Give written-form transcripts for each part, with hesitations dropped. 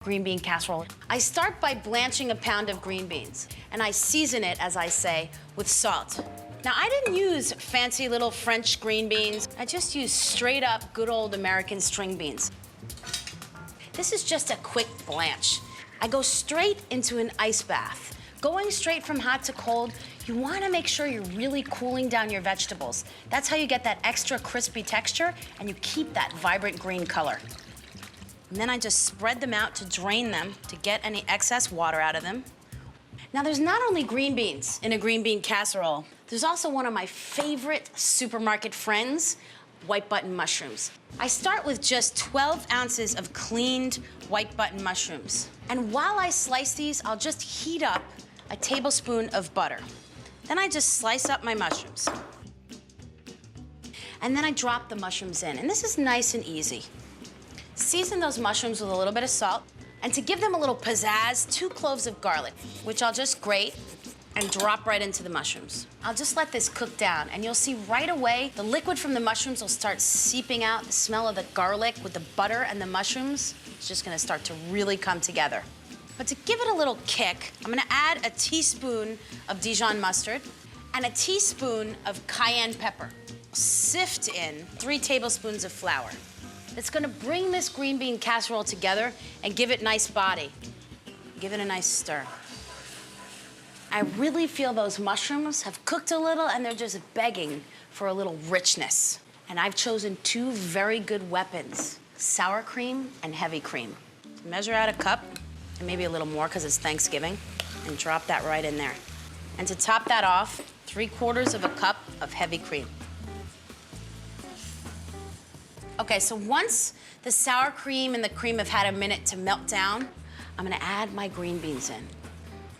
Green bean casserole. I start by blanching a pound of green beans, and I season it, as I say, with salt. Now, I didn't use fancy little French green beans. I just used straight up good old American string beans. This is just a quick blanch. I go straight into an ice bath. Going straight from hot to cold, you want to make sure you're really cooling down your vegetables. That's how you get that extra crispy texture, and you keep that vibrant green color. And then I just spread them out to drain them, to get any excess water out of them. Now, there's not only green beans in a green bean casserole, there's also one of my favorite supermarket friends, white button mushrooms. I start with just 12 ounces of cleaned white button mushrooms. And while I slice these, I'll just heat up a tablespoon of butter. Then I just slice up my mushrooms. And then I drop the mushrooms in, and this is nice and easy. Season those mushrooms with a little bit of salt, and to give them a little pizzazz, 2 cloves of garlic, which I'll just grate and drop right into the mushrooms. I'll just let this cook down, and you'll see right away the liquid from the mushrooms will start seeping out. The smell of the garlic with the butter and the mushrooms is just gonna start to really come together. But to give it a little kick, I'm gonna add a teaspoon of Dijon mustard and a teaspoon of cayenne pepper. Sift in 3 tablespoons of flour. It's gonna bring this green bean casserole together and give it nice body. Give it a nice stir. I really feel those mushrooms have cooked a little and they're just begging for a little richness. And I've chosen 2 very good weapons, sour cream and heavy cream. Measure out a cup, and maybe a little more because it's Thanksgiving, and drop that right in there. And to top that off, 3/4 of a cup of heavy cream. Okay, so once the sour cream and the cream have had a minute to melt down, I'm gonna add my green beans in.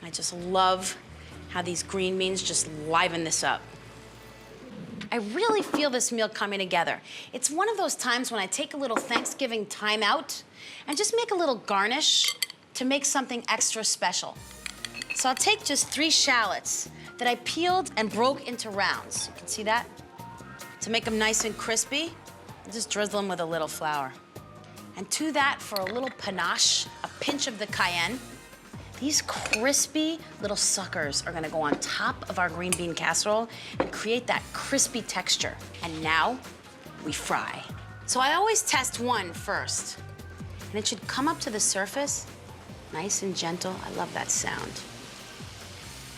I just love how these green beans just liven this up. I really feel this meal coming together. It's one of those times when I take a little Thanksgiving time out and just make a little garnish to make something extra special. So I'll take just 3 shallots that I peeled and broke into rounds. You can see that? To make them nice and crispy, just drizzle them with a little flour. And to that, for a little panache, a pinch of the cayenne. These crispy little suckers are gonna go on top of our green bean casserole and create that crispy texture. And now, we fry. So I always test one first. And it should come up to the surface, nice and gentle. I love that sound.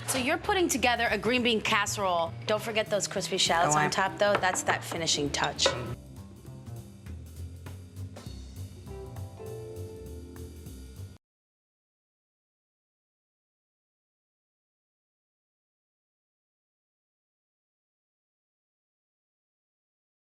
So you're putting together a green bean casserole. Don't forget those crispy shallots on top, though. That's that finishing touch.